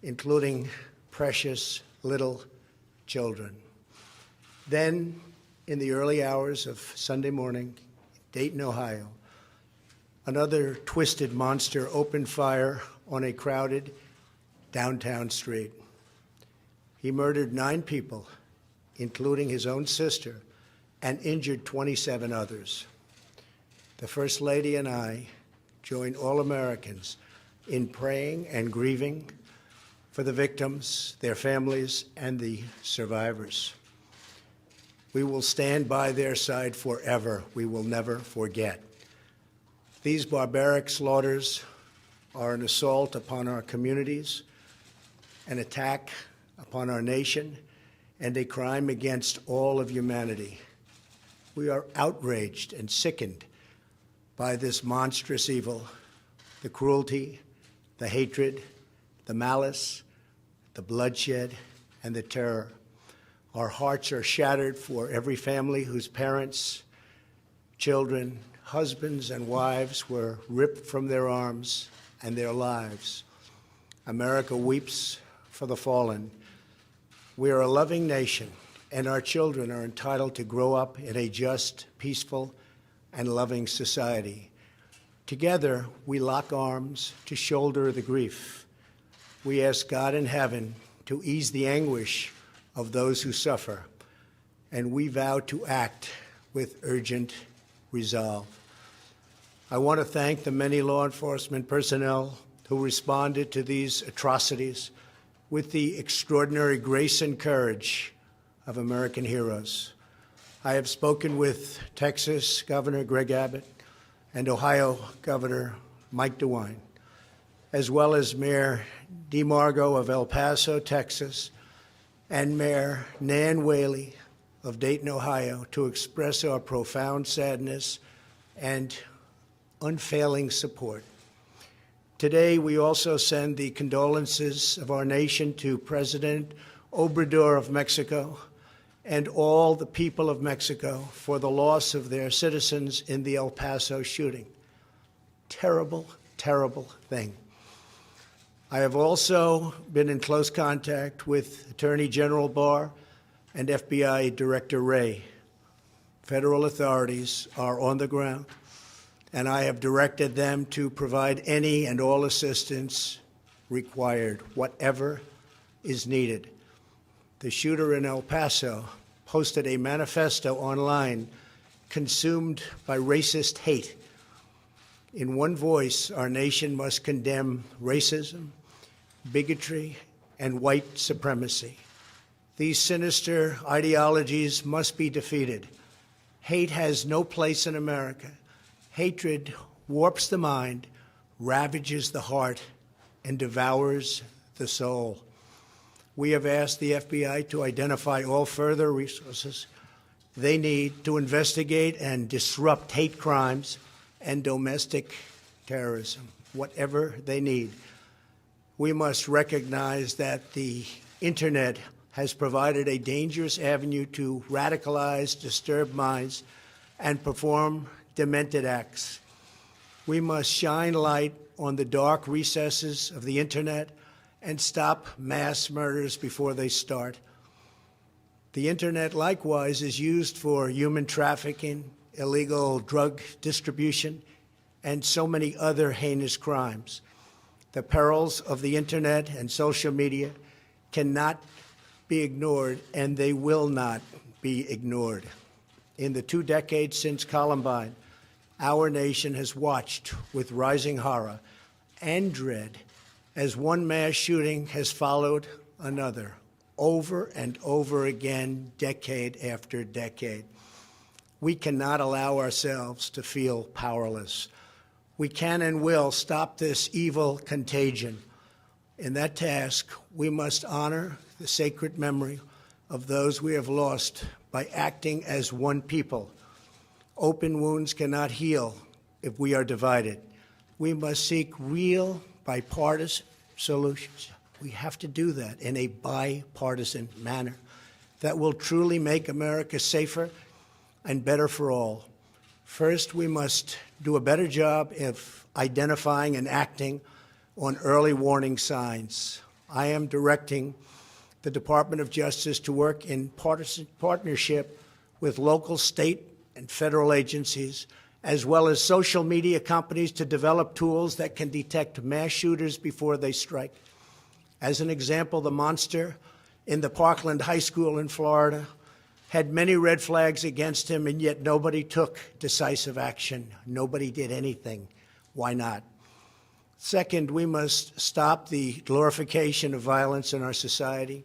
including precious little children. Then, in the early hours of Sunday morning, Dayton, Ohio, another twisted monster opened fire on a crowded downtown street. He murdered 9 people, including his own sister, and injured 27 others. The First Lady and I join all Americans in praying and grieving for the victims, their families, and the survivors. We will stand by their side forever. We will never forget. These barbaric slaughters are an assault upon our communities, an attack upon our nation, and a crime against all of humanity. We are outraged and sickened by this monstrous evil, the cruelty, the hatred, the malice, the bloodshed, and the terror. Our hearts are shattered for every family whose parents, children, husbands, and wives were ripped from their arms and their lives. America weeps for the fallen. We are a loving nation, and our children are entitled to grow up in a just, peaceful, and loving society. Together, we lock arms to shoulder the grief. We ask God in heaven to ease the anguish of those who suffer, and we vow to act with urgent resolve. I want to thank the many law enforcement personnel who responded to these atrocities with the extraordinary grace and courage of American heroes. I have spoken with Texas Governor Greg Abbott and Ohio Governor Mike DeWine, as well as Mayor DeMargo of El Paso, Texas, and Mayor Nan Whaley of Dayton, Ohio, to express our profound sadness and unfailing support. Today, we also send the condolences of our nation to President Obrador of Mexico and all the people of Mexico for the loss of their citizens in the El Paso shooting. Terrible, terrible thing. I have also been in close contact with Attorney General Barr and FBI Director Wray. Federal authorities are on the ground, and I have directed them to provide any and all assistance required, whatever is needed. The shooter in El Paso posted a manifesto online consumed by racist hate. In one voice, our nation must condemn racism, bigotry, and white supremacy. These sinister ideologies must be defeated. Hate has no place in America. Hatred warps the mind, ravages the heart, and devours the soul. We have asked the FBI to identify all further resources they need to investigate and disrupt hate crimes and domestic terrorism, whatever they need. We must recognize that the Internet has provided a dangerous avenue to radicalize disturbed minds and perform demented acts. We must shine light on the dark recesses of the Internet and stop mass murders before they start. The Internet, likewise, is used for human trafficking, illegal drug distribution, and so many other heinous crimes. The perils of the Internet and social media cannot be ignored, and they will not be ignored. In the 2 decades since Columbine, our nation has watched with rising horror and dread as one mass shooting has followed another, over and over again, decade after decade. We cannot allow ourselves to feel powerless. We can and will stop this evil contagion. In that task, we must honor the sacred memory of those we have lost by acting as one people. Open wounds cannot heal if we are divided. We must seek real bipartisan solutions. We have to do that in a bipartisan manner that will truly make America safer and better for all. First, we must do a better job of identifying and acting on early warning signs. I am directing the Department of Justice to work in partnership with local, state, and federal agencies, as well as social media companies, to develop tools that can detect mass shooters before they strike. As an example, the monster in the Parkland High School in Florida had many red flags against him, and yet nobody took decisive action. Nobody did anything. Why not? Second, we must stop the glorification of violence in our society.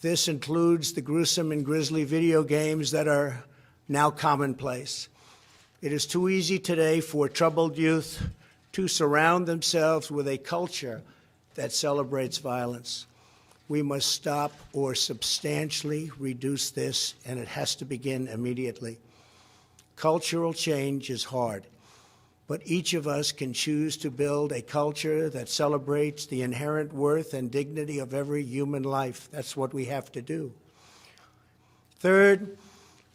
This includes the gruesome and grisly video games that are now commonplace. It is too easy today for troubled youth to surround themselves with a culture that celebrates violence. We must stop or substantially reduce this, and it has to begin immediately. Cultural change is hard, but each of us can choose to build a culture that celebrates the inherent worth and dignity of every human life. That's what we have to do. Third,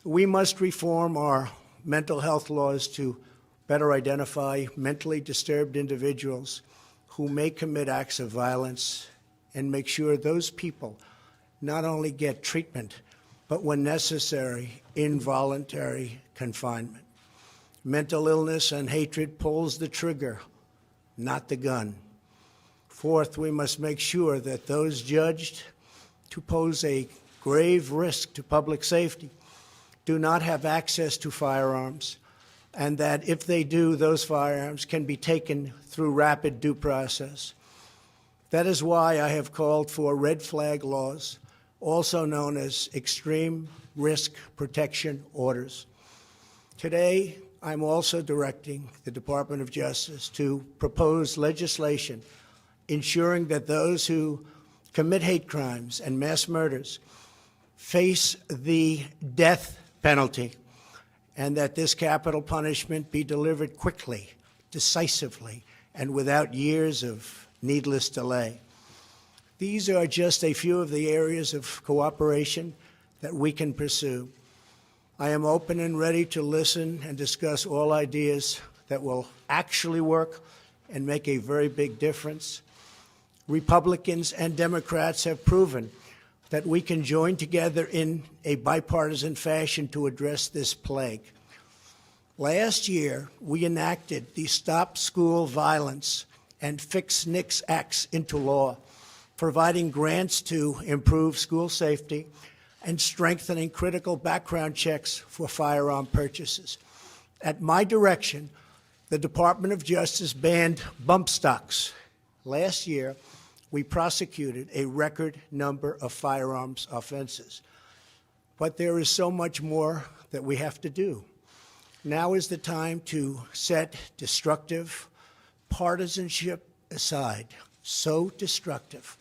we must reform our mental health laws to better identify mentally disturbed individuals who may commit acts of violence, and make sure those people not only get treatment, but when necessary, involuntary confinement. Mental illness and hatred pulls the trigger, not the gun. Fourth, we must make sure that those judged to pose a grave risk to public safety do not have access to firearms, and that if they do, those firearms can be taken through rapid due process. That is why I have called for red flag laws, also known as extreme risk protection orders. Today, I'm also directing the Department of Justice to propose legislation ensuring that those who commit hate crimes and mass murders face the death penalty, and that this capital punishment be delivered quickly, decisively, and without years of needless delay. These are just a few of the areas of cooperation that we can pursue. I am open and ready to listen and discuss all ideas that will actually work and make a very big difference. Republicans and Democrats have proven that we can join together in a bipartisan fashion to address this plague. Last year, we enacted the Stop School Violence and Fix NICS Acts into law, providing grants to improve school safety and strengthening critical background checks for firearm purchases. At my direction, the Department of Justice banned bump stocks. Last year, we prosecuted a record number of firearms offenses. But there is so much more that we have to do. Now is the time to set destructive partisanship aside, so destructive,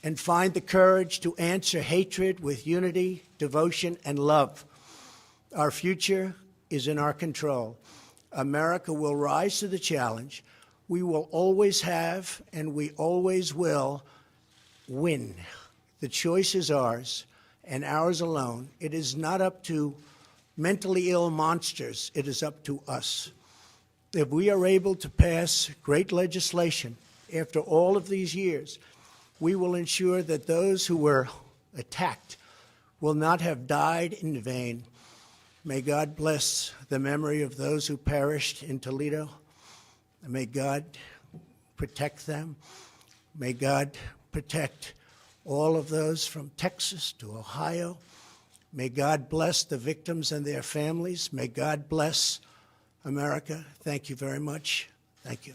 and find the courage to answer hatred with unity, devotion, and love. Our future is in our control. America will rise to the challenge. We will always have, and we always will, win. The choice is ours, and ours alone. It is not up to mentally ill monsters. It is up to us. If we are able to pass great legislation after all of these years, we will ensure that those who were attacked will not have died in vain. May God bless the memory of those who perished in Toledo. May God protect them. May God protect all of those from Texas to Ohio. May God bless the victims and their families. May God bless America. Thank you very much. Thank you.